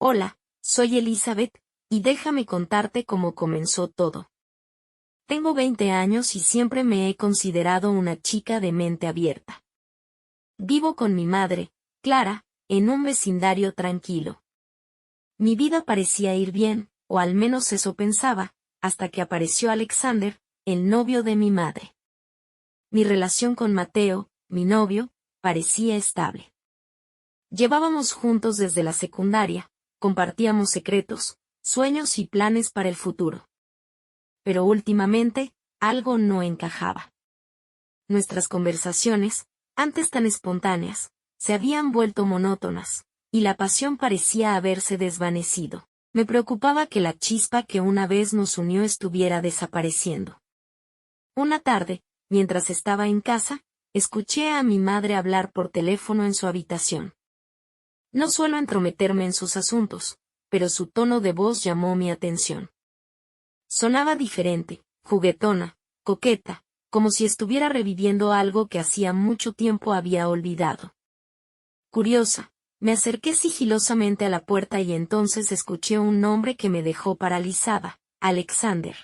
Hola, soy Elizabeth, y déjame contarte cómo comenzó todo. Tengo 20 años y siempre me he considerado una chica de mente abierta. Vivo con mi madre, Clara, en un vecindario tranquilo. Mi vida parecía ir bien, o al menos eso pensaba, hasta que apareció Alexander, el novio de mi madre. Mi relación con Mateo, mi novio, parecía estable. Llevábamos juntos desde la secundaria, compartíamos secretos, sueños y planes para el futuro. Pero últimamente, algo no encajaba. Nuestras conversaciones, antes tan espontáneas, se habían vuelto monótonas, y la pasión parecía haberse desvanecido. Me preocupaba que la chispa que una vez nos unió estuviera desapareciendo. Una tarde, mientras estaba en casa, escuché a mi madre hablar por teléfono en su habitación. No suelo entrometerme en sus asuntos, pero su tono de voz llamó mi atención. Sonaba diferente, juguetona, coqueta, como si estuviera reviviendo algo que hacía mucho tiempo había olvidado. Curiosa, me acerqué sigilosamente a la puerta y entonces escuché un nombre que me dejó paralizada: Alexander.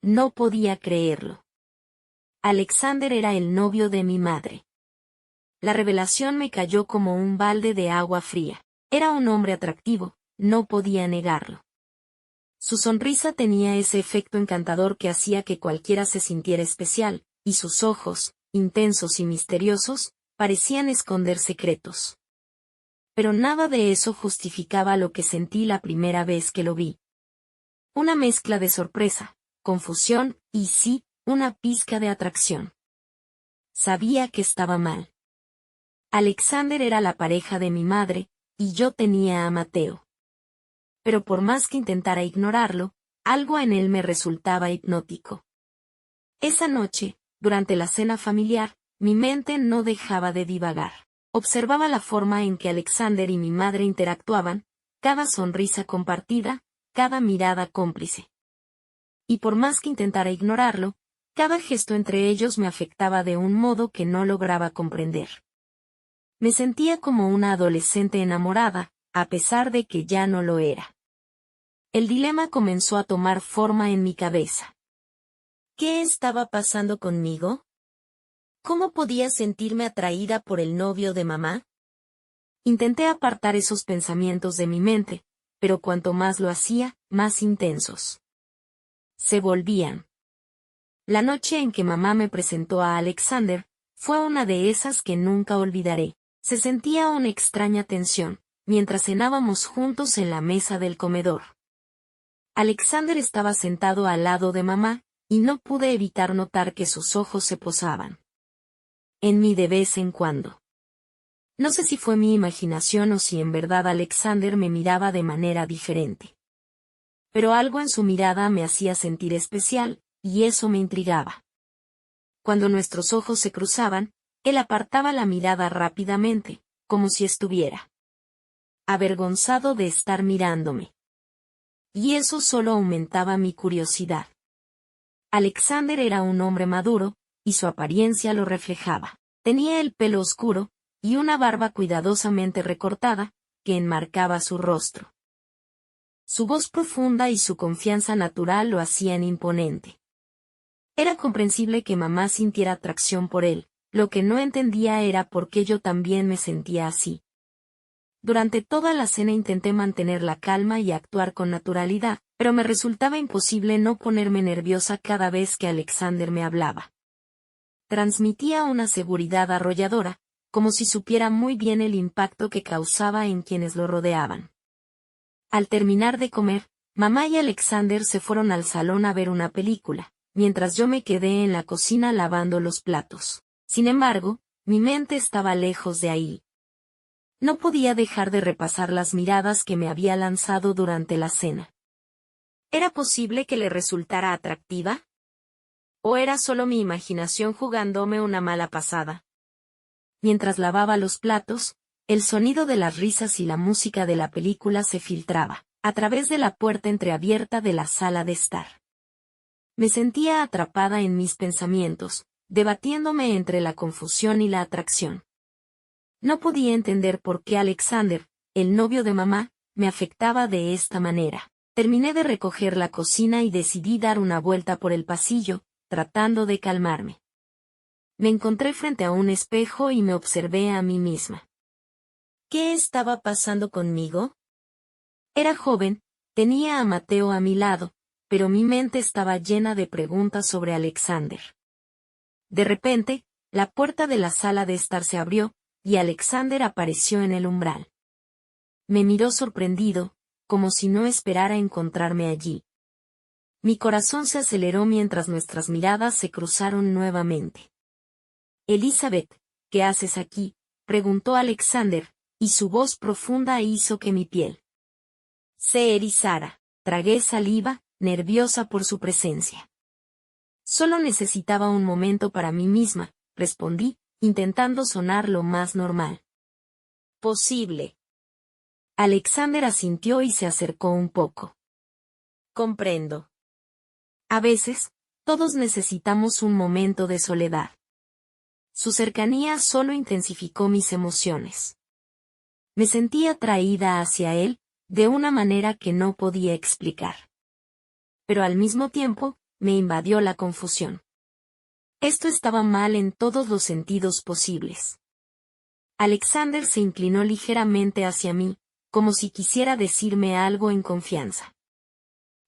No podía creerlo. Alexander era el novio de mi madre. La revelación me cayó como un balde de agua fría. Era un hombre atractivo, no podía negarlo. Su sonrisa tenía ese efecto encantador que hacía que cualquiera se sintiera especial, y sus ojos, intensos y misteriosos, parecían esconder secretos. Pero nada de eso justificaba lo que sentí la primera vez que lo vi. Una mezcla de sorpresa, confusión y sí, una pizca de atracción. Sabía que estaba mal. Alexander era la pareja de mi madre, y yo tenía a Mateo. Pero por más que intentara ignorarlo, algo en él me resultaba hipnótico. Esa noche, durante la cena familiar, mi mente no dejaba de divagar. Observaba la forma en que Alexander y mi madre interactuaban, cada sonrisa compartida, cada mirada cómplice. Y por más que intentara ignorarlo, cada gesto entre ellos me afectaba de un modo que no lograba comprender. Me sentía como una adolescente enamorada, a pesar de que ya no lo era. El dilema comenzó a tomar forma en mi cabeza. ¿Qué estaba pasando conmigo? ¿Cómo podía sentirme atraída por el novio de mamá? Intenté apartar esos pensamientos de mi mente, pero cuanto más lo hacía, más intensos. Se volvían. La noche en que mamá me presentó a Alexander, fue una de esas que nunca olvidaré. Se sentía una extraña tensión, mientras cenábamos juntos en la mesa del comedor. Alexander estaba sentado al lado de mamá, y no pude evitar notar que sus ojos se posaban en mí de vez en cuando. No sé si fue mi imaginación o si en verdad Alexander me miraba de manera diferente. Pero algo en su mirada me hacía sentir especial, y eso me intrigaba. Cuando nuestros ojos se cruzaban, él apartaba la mirada rápidamente, como si estuviera avergonzado de estar mirándome. Y eso solo aumentaba mi curiosidad. Alexander era un hombre maduro, y su apariencia lo reflejaba. Tenía el pelo oscuro, y una barba cuidadosamente recortada, que enmarcaba su rostro. Su voz profunda y su confianza natural lo hacían imponente. Era comprensible que mamá sintiera atracción por él, lo que no entendía era por qué yo también me sentía así. Durante toda la cena intenté mantener la calma y actuar con naturalidad, pero me resultaba imposible no ponerme nerviosa cada vez que Alexander me hablaba. Transmitía una seguridad arrolladora, como si supiera muy bien el impacto que causaba en quienes lo rodeaban. Al terminar de comer, mamá y Alexander se fueron al salón a ver una película, mientras yo me quedé en la cocina lavando los platos. Sin embargo, mi mente estaba lejos de ahí. No podía dejar de repasar las miradas que me había lanzado durante la cena. ¿Era posible que le resultara atractiva? ¿O era solo mi imaginación jugándome una mala pasada? Mientras lavaba los platos, el sonido de las risas y la música de la película se filtraba, a través de la puerta entreabierta de la sala de estar. Me sentía atrapada en mis pensamientos, debatiéndome entre la confusión y la atracción. No podía entender por qué Alexander, el novio de mamá, me afectaba de esta manera. Terminé de recoger la cocina y decidí dar una vuelta por el pasillo, tratando de calmarme. Me encontré frente a un espejo y me observé a mí misma. ¿Qué estaba pasando conmigo? Era joven, tenía a Mateo a mi lado, pero mi mente estaba llena de preguntas sobre Alexander. De repente, la puerta de la sala de estar se abrió, y Alexander apareció en el umbral. Me miró sorprendido, como si no esperara encontrarme allí. Mi corazón se aceleró mientras nuestras miradas se cruzaron nuevamente. Elizabeth, ¿qué haces aquí?, preguntó Alexander, y su voz profunda hizo que mi piel se erizara. Tragué saliva, nerviosa por su presencia. Solo necesitaba un momento para mí misma, respondí, intentando sonar lo más normal posible. Alexander asintió y se acercó un poco. Comprendo. A veces, todos necesitamos un momento de soledad. Su cercanía solo intensificó mis emociones. Me sentí atraída hacia él, de una manera que no podía explicar. Pero al mismo tiempo, me invadió la confusión. Esto estaba mal en todos los sentidos posibles. Alexander se inclinó ligeramente hacia mí, como si quisiera decirme algo en confianza.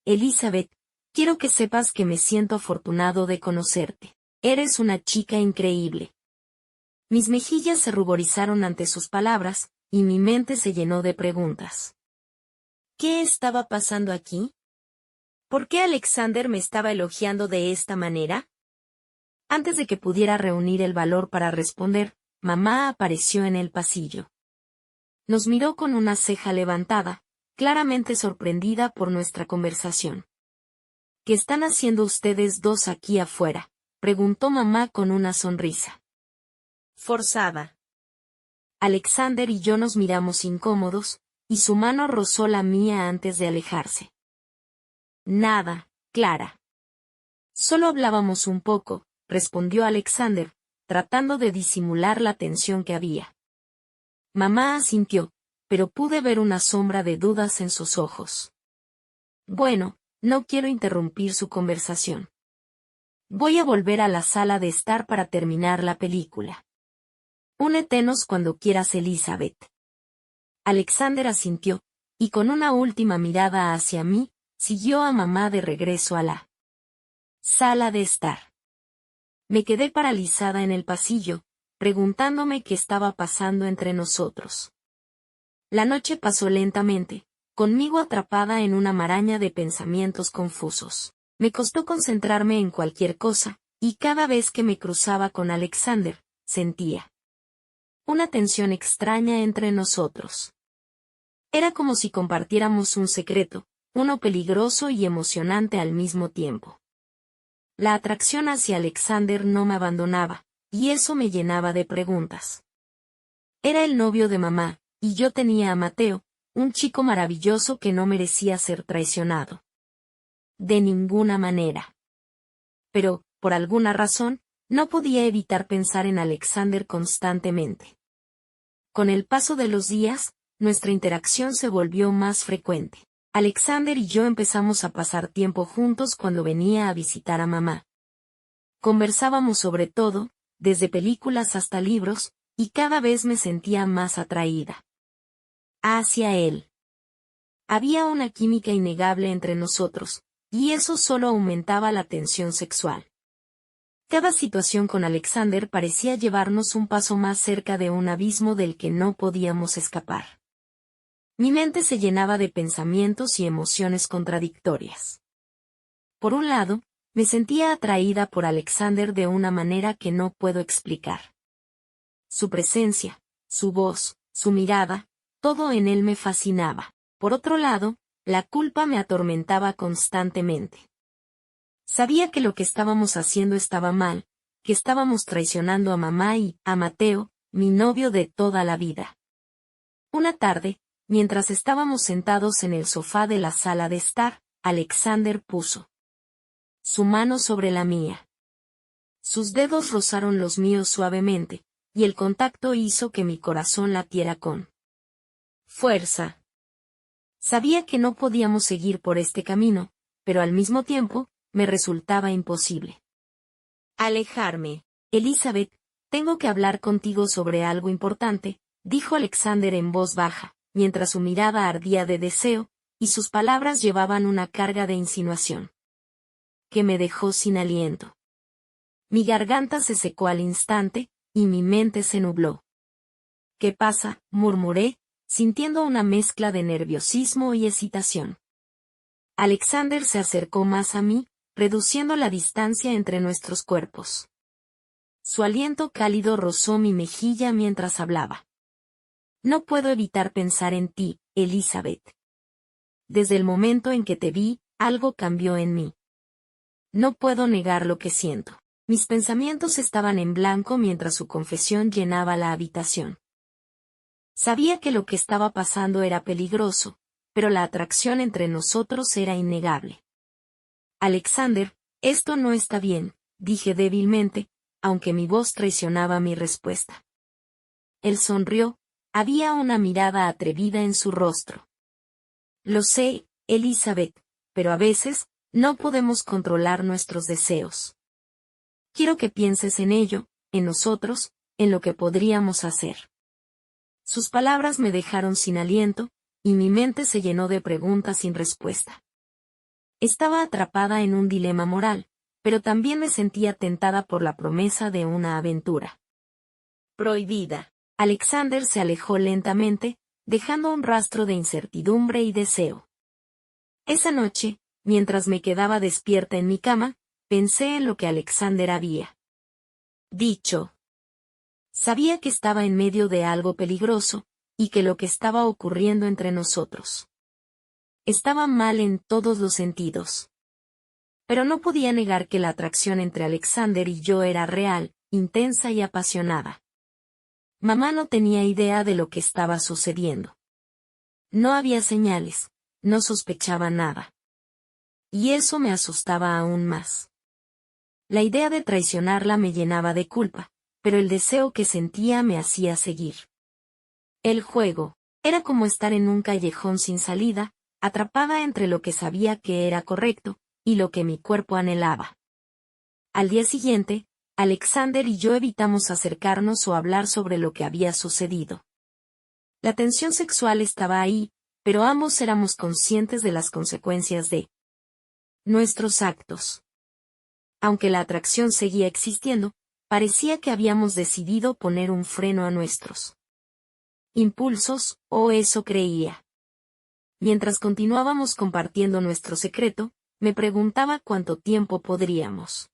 Elizabeth, quiero que sepas que me siento afortunado de conocerte. Eres una chica increíble. Mis mejillas se ruborizaron ante sus palabras, y mi mente se llenó de preguntas. ¿Qué estaba pasando aquí? ¿Por qué Alexander me estaba elogiando de esta manera? Antes de que pudiera reunir el valor para responder, mamá apareció en el pasillo. Nos miró con una ceja levantada, claramente sorprendida por nuestra conversación. ¿Qué están haciendo ustedes dos aquí afuera?, preguntó mamá con una sonrisa forzada. Alexander y yo nos miramos incómodos, y su mano rozó la mía antes de alejarse. Nada, Clara. Solo hablábamos un poco, respondió Alexander, tratando de disimular la tensión que había. Mamá asintió, pero pude ver una sombra de dudas en sus ojos. Bueno, no quiero interrumpir su conversación. Voy a volver a la sala de estar para terminar la película. Únetenos cuando quieras, Elizabeth. Alexander asintió, y con una última mirada hacia mí, siguió a mamá de regreso a la sala de estar. Me quedé paralizada en el pasillo, preguntándome qué estaba pasando entre nosotros. La noche pasó lentamente, conmigo atrapada en una maraña de pensamientos confusos. Me costó concentrarme en cualquier cosa, y cada vez que me cruzaba con Alexander, sentía una tensión extraña entre nosotros. Era como si compartiéramos un secreto, uno peligroso y emocionante al mismo tiempo. La atracción hacia Alexander no me abandonaba, y eso me llenaba de preguntas. Era el novio de mamá, y yo tenía a Mateo, un chico maravilloso que no merecía ser traicionado. De ninguna manera. Pero, por alguna razón, no podía evitar pensar en Alexander constantemente. Con el paso de los días, nuestra interacción se volvió más frecuente. Alexander y yo empezamos a pasar tiempo juntos cuando venía a visitar a mamá. Conversábamos sobre todo, desde películas hasta libros, y cada vez me sentía más atraída hacia él. Había una química innegable entre nosotros, y eso solo aumentaba la tensión sexual. Cada situación con Alexander parecía llevarnos un paso más cerca de un abismo del que no podíamos escapar. Mi mente se llenaba de pensamientos y emociones contradictorias. Por un lado, me sentía atraída por Alexander de una manera que no puedo explicar. Su presencia, su voz, su mirada, todo en él me fascinaba. Por otro lado, la culpa me atormentaba constantemente. Sabía que lo que estábamos haciendo estaba mal, que estábamos traicionando a mamá y a Mateo, mi novio de toda la vida. Una tarde, mientras estábamos sentados en el sofá de la sala de estar, Alexander puso su mano sobre la mía. Sus dedos rozaron los míos suavemente, y el contacto hizo que mi corazón latiera con fuerza. Sabía que no podíamos seguir por este camino, pero al mismo tiempo, me resultaba imposible alejarme. Elizabeth, tengo que hablar contigo sobre algo importante, dijo Alexander en voz baja, mientras su mirada ardía de deseo, y sus palabras llevaban una carga de insinuación que me dejó sin aliento. Mi garganta se secó al instante, y mi mente se nubló. ¿Qué pasa?, murmuré, sintiendo una mezcla de nerviosismo y excitación. Alexander se acercó más a mí, reduciendo la distancia entre nuestros cuerpos. Su aliento cálido rozó mi mejilla mientras hablaba. No puedo evitar pensar en ti, Elizabeth. Desde el momento en que te vi, algo cambió en mí. No puedo negar lo que siento. Mis pensamientos estaban en blanco mientras su confesión llenaba la habitación. Sabía que lo que estaba pasando era peligroso, pero la atracción entre nosotros era innegable. Alexander, esto no está bien, dije débilmente, aunque mi voz traicionaba mi respuesta. Él sonrió, había una mirada atrevida en su rostro. Lo sé, Elizabeth, pero a veces, no podemos controlar nuestros deseos. Quiero que pienses en ello, en nosotros, en lo que podríamos hacer. Sus palabras me dejaron sin aliento, y mi mente se llenó de preguntas sin respuesta. Estaba atrapada en un dilema moral, pero también me sentía tentada por la promesa de una aventura prohibida. Alexander se alejó lentamente, dejando un rastro de incertidumbre y deseo. Esa noche, mientras me quedaba despierta en mi cama, pensé en lo que Alexander había dicho. Sabía que estaba en medio de algo peligroso, y que lo que estaba ocurriendo entre nosotros estaba mal en todos los sentidos. Pero no podía negar que la atracción entre Alexander y yo era real, intensa y apasionada. Mamá no tenía idea de lo que estaba sucediendo. No había señales, no sospechaba nada. Y eso me asustaba aún más. La idea de traicionarla me llenaba de culpa, pero el deseo que sentía me hacía seguir. El juego era como estar en un callejón sin salida, atrapada entre lo que sabía que era correcto, y lo que mi cuerpo anhelaba. Al día siguiente, Alexander y yo evitamos acercarnos o hablar sobre lo que había sucedido. La tensión sexual estaba ahí, pero ambos éramos conscientes de las consecuencias de nuestros actos. Aunque la atracción seguía existiendo, parecía que habíamos decidido poner un freno a nuestros impulsos, o eso creía. Mientras continuábamos compartiendo nuestro secreto, me preguntaba cuánto tiempo podríamos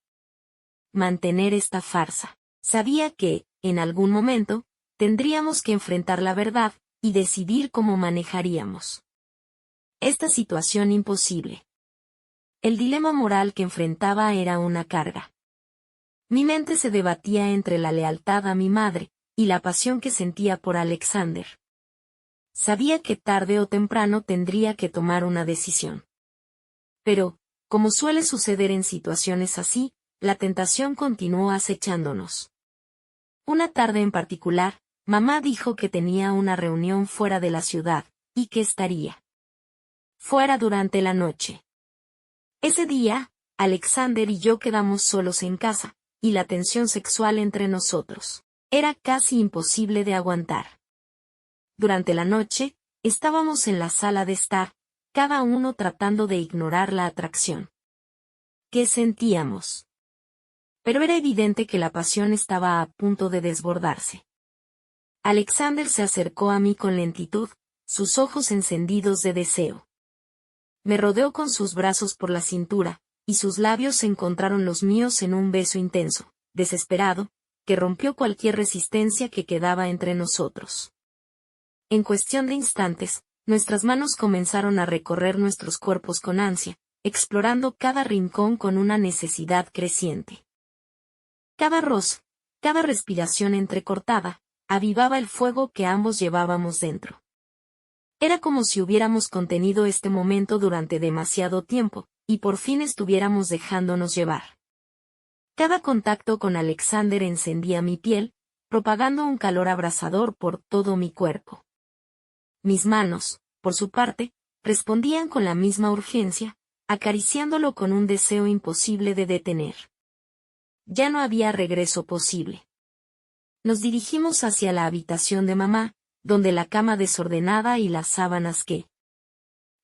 mantener esta farsa. Sabía que, en algún momento, tendríamos que enfrentar la verdad, y decidir cómo manejaríamos esta situación imposible. El dilema moral que enfrentaba era una carga. Mi mente se debatía entre la lealtad a mi madre, y la pasión que sentía por Alexander. Sabía que tarde o temprano tendría que tomar una decisión. Pero, como suele suceder en situaciones así, la tentación continuó acechándonos. Una tarde en particular, mamá dijo que tenía una reunión fuera de la ciudad, y que estaría fuera durante la noche. Ese día, Alexander y yo quedamos solos en casa, y la tensión sexual entre nosotros era casi imposible de aguantar. Durante la noche, estábamos en la sala de estar, cada uno tratando de ignorar la atracción que sentíamos. Pero era evidente que la pasión estaba a punto de desbordarse. Alexander se acercó a mí con lentitud, sus ojos encendidos de deseo. Me rodeó con sus brazos por la cintura, y sus labios se encontraron los míos en un beso intenso, desesperado, que rompió cualquier resistencia que quedaba entre nosotros. En cuestión de instantes, nuestras manos comenzaron a recorrer nuestros cuerpos con ansia, explorando cada rincón con una necesidad creciente. Cada roce, cada respiración entrecortada, avivaba el fuego que ambos llevábamos dentro. Era como si hubiéramos contenido este momento durante demasiado tiempo, y por fin estuviéramos dejándonos llevar. Cada contacto con Alexander encendía mi piel, propagando un calor abrasador por todo mi cuerpo. Mis manos, por su parte, respondían con la misma urgencia, acariciándolo con un deseo imposible de detener. Ya no había regreso posible. Nos dirigimos hacia la habitación de mamá, donde la cama desordenada y las sábanas que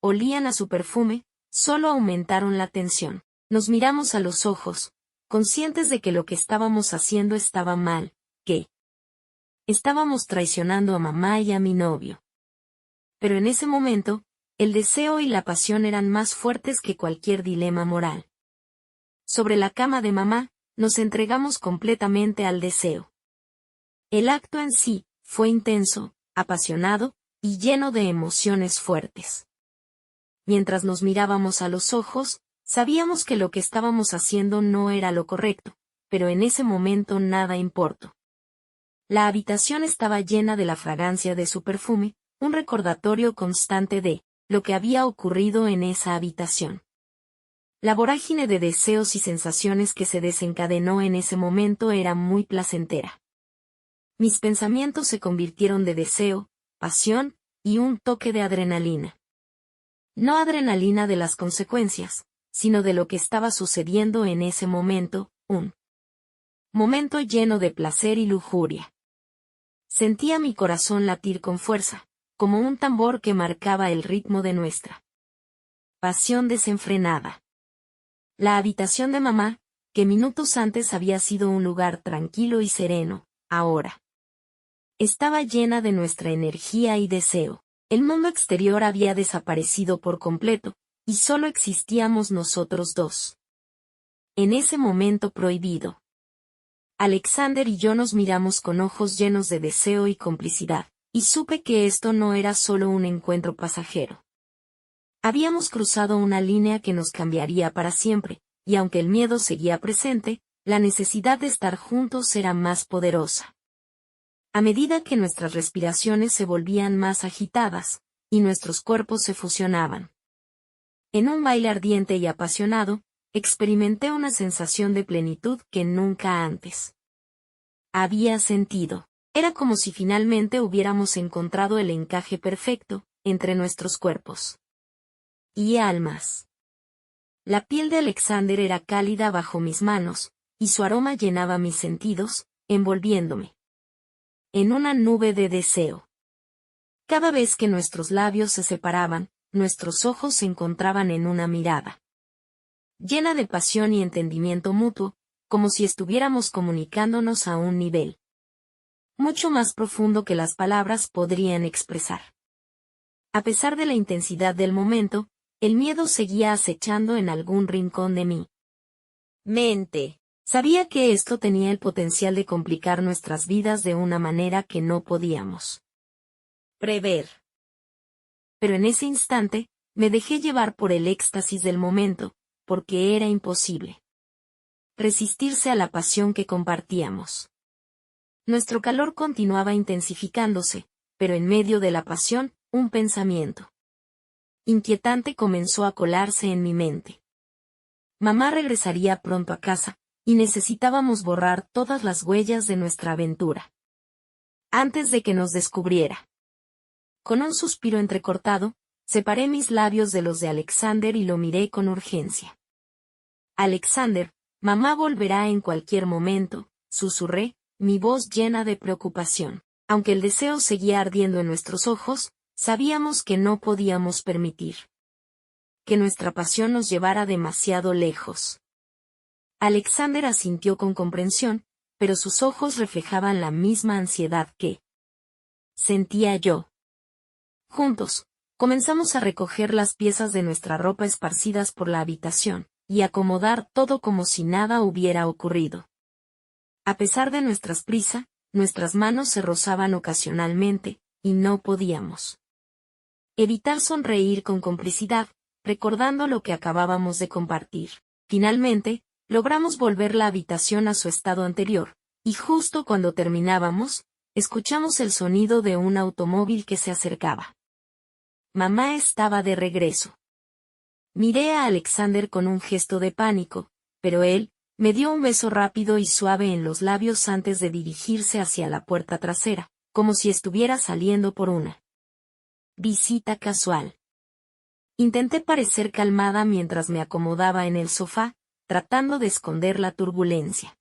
olían a su perfume, solo aumentaron la tensión. Nos miramos a los ojos, conscientes de que lo que estábamos haciendo estaba mal, que estábamos traicionando a mamá y a mi novio. Pero en ese momento, el deseo y la pasión eran más fuertes que cualquier dilema moral. Sobre la cama de mamá, nos entregamos completamente al deseo. El acto en sí fue intenso, apasionado y lleno de emociones fuertes. Mientras nos mirábamos a los ojos, sabíamos que lo que estábamos haciendo no era lo correcto, pero en ese momento nada importó. La habitación estaba llena de la fragancia de su perfume, un recordatorio constante de lo que había ocurrido en esa habitación. La vorágine de deseos y sensaciones que se desencadenó en ese momento era muy placentera. Mis pensamientos se convirtieron de deseo, pasión y un toque de adrenalina. No adrenalina de las consecuencias, sino de lo que estaba sucediendo en ese momento, un momento lleno de placer y lujuria. Sentía mi corazón latir con fuerza, como un tambor que marcaba el ritmo de nuestra pasión desenfrenada. La habitación de mamá, que minutos antes había sido un lugar tranquilo y sereno, ahora estaba llena de nuestra energía y deseo. El mundo exterior había desaparecido por completo, y solo existíamos nosotros dos. En ese momento prohibido, Alexander y yo nos miramos con ojos llenos de deseo y complicidad, y supe que esto no era solo un encuentro pasajero. Habíamos cruzado una línea que nos cambiaría para siempre, y aunque el miedo seguía presente, la necesidad de estar juntos era más poderosa. A medida que nuestras respiraciones se volvían más agitadas, y nuestros cuerpos se fusionaban. En un baile ardiente y apasionado, experimenté una sensación de plenitud que nunca antes había sentido. Era como si finalmente hubiéramos encontrado el encaje perfecto entre nuestros cuerpos y almas. La piel de Alexander era cálida bajo mis manos, y su aroma llenaba mis sentidos, envolviéndome en una nube de deseo. Cada vez que nuestros labios se separaban, nuestros ojos se encontraban en una mirada llena de pasión y entendimiento mutuo, como si estuviéramos comunicándonos a un nivel mucho más profundo que las palabras podrían expresar. A pesar de la intensidad del momento, el miedo seguía acechando en algún rincón de mi mente. Sabía que esto tenía el potencial de complicar nuestras vidas de una manera que no podíamos prever. Pero en ese instante, me dejé llevar por el éxtasis del momento, porque era imposible resistirse a la pasión que compartíamos. Nuestro calor continuaba intensificándose, pero en medio de la pasión, un pensamiento inquietante comenzó a colarse en mi mente. Mamá regresaría pronto a casa, y necesitábamos borrar todas las huellas de nuestra aventura antes de que nos descubriera. Con un suspiro entrecortado, separé mis labios de los de Alexander y lo miré con urgencia. Alexander, mamá volverá en cualquier momento, susurré, mi voz llena de preocupación. Aunque el deseo seguía ardiendo en nuestros ojos, sabíamos que no podíamos permitir que nuestra pasión nos llevara demasiado lejos. Alexander asintió con comprensión, pero sus ojos reflejaban la misma ansiedad que sentía yo. Juntos, comenzamos a recoger las piezas de nuestra ropa esparcidas por la habitación, y acomodar todo como si nada hubiera ocurrido. A pesar de nuestra prisa, nuestras manos se rozaban ocasionalmente, y no podíamos evitar sonreír con complicidad, recordando lo que acabábamos de compartir. Finalmente, logramos volver la habitación a su estado anterior, y justo cuando terminábamos, escuchamos el sonido de un automóvil que se acercaba. Mamá estaba de regreso. Miré a Alexander con un gesto de pánico, pero él me dio un beso rápido y suave en los labios antes de dirigirse hacia la puerta trasera, como si estuviera saliendo por una visita casual. Intenté parecer calmada mientras me acomodaba en el sofá, tratando de esconder la turbulencia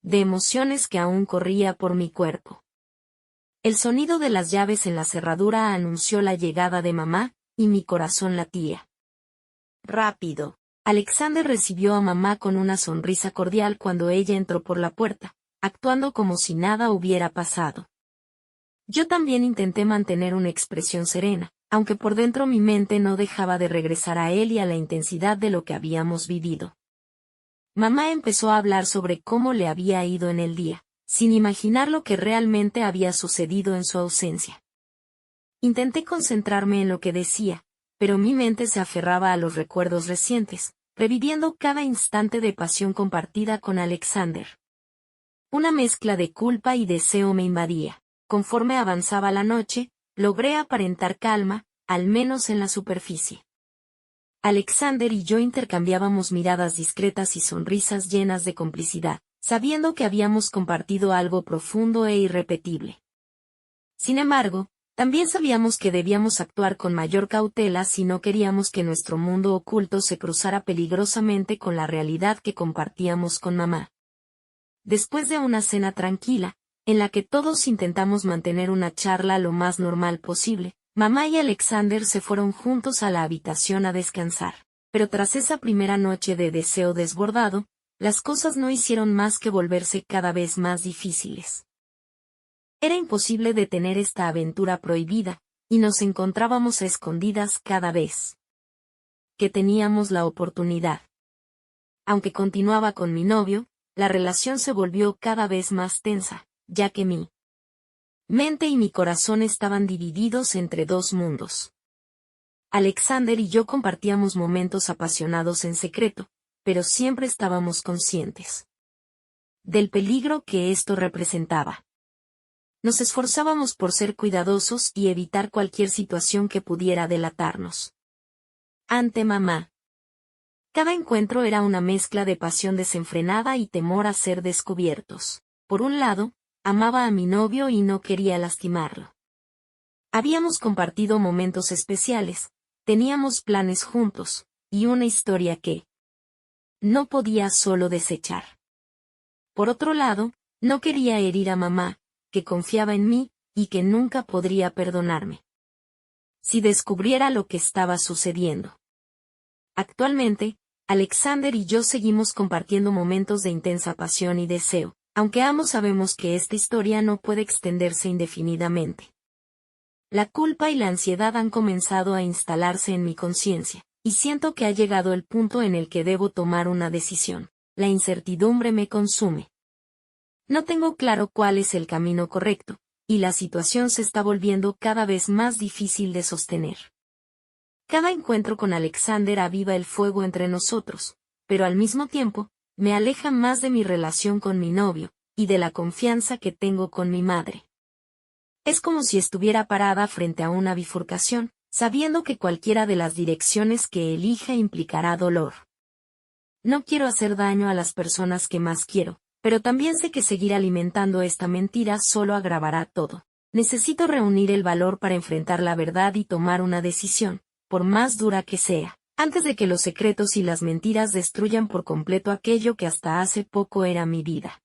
de emociones que aún corría por mi cuerpo. El sonido de las llaves en la cerradura anunció la llegada de mamá, y mi corazón latía rápido. Alexander recibió a mamá con una sonrisa cordial cuando ella entró por la puerta, actuando como si nada hubiera pasado. Yo también intenté mantener una expresión serena, aunque por dentro mi mente no dejaba de regresar a él y a la intensidad de lo que habíamos vivido. Mamá empezó a hablar sobre cómo le había ido en el día, sin imaginar lo que realmente había sucedido en su ausencia. Intenté concentrarme en lo que decía, pero mi mente se aferraba a los recuerdos recientes, reviviendo cada instante de pasión compartida con Alexander. Una mezcla de culpa y deseo me invadía. Conforme avanzaba la noche, logré aparentar calma, al menos en la superficie. Alexander y yo intercambiábamos miradas discretas y sonrisas llenas de complicidad, sabiendo que habíamos compartido algo profundo e irrepetible. Sin embargo, también sabíamos que debíamos actuar con mayor cautela si no queríamos que nuestro mundo oculto se cruzara peligrosamente con la realidad que compartíamos con mamá. Después de una cena tranquila, en la que todos intentamos mantener una charla lo más normal posible, mamá y Alexander se fueron juntos a la habitación a descansar. Pero tras esa primera noche de deseo desbordado, las cosas no hicieron más que volverse cada vez más difíciles. Era imposible detener esta aventura prohibida, y nos encontrábamos a escondidas cada vez que teníamos la oportunidad. Aunque continuaba con mi novio, la relación se volvió cada vez más tensa, ya que mi mente y mi corazón estaban divididos entre dos mundos. Alexander y yo compartíamos momentos apasionados en secreto, pero siempre estábamos conscientes del peligro que esto representaba. Nos esforzábamos por ser cuidadosos y evitar cualquier situación que pudiera delatarnos ante mamá. Cada encuentro era una mezcla de pasión desenfrenada y temor a ser descubiertos. Por un lado, amaba a mi novio y no quería lastimarlo. Habíamos compartido momentos especiales, teníamos planes juntos, y una historia que no podía solo desechar. Por otro lado, no quería herir a mamá, que confiaba en mí, y que nunca podría perdonarme si descubriera lo que estaba sucediendo. Actualmente, Alexander y yo seguimos compartiendo momentos de intensa pasión y deseo, aunque ambos sabemos que esta historia no puede extenderse indefinidamente. La culpa y la ansiedad han comenzado a instalarse en mi conciencia, y siento que ha llegado el punto en el que debo tomar una decisión. La incertidumbre me consume. No tengo claro cuál es el camino correcto, y la situación se está volviendo cada vez más difícil de sostener. Cada encuentro con Alexander aviva el fuego entre nosotros, pero al mismo tiempo, me aleja más de mi relación con mi novio, y de la confianza que tengo con mi madre. Es como si estuviera parada frente a una bifurcación, sabiendo que cualquiera de las direcciones que elija implicará dolor. No quiero hacer daño a las personas que más quiero, pero también sé que seguir alimentando esta mentira solo agravará todo. Necesito reunir el valor para enfrentar la verdad y tomar una decisión, por más dura que sea, antes de que los secretos y las mentiras destruyan por completo aquello que hasta hace poco era mi vida.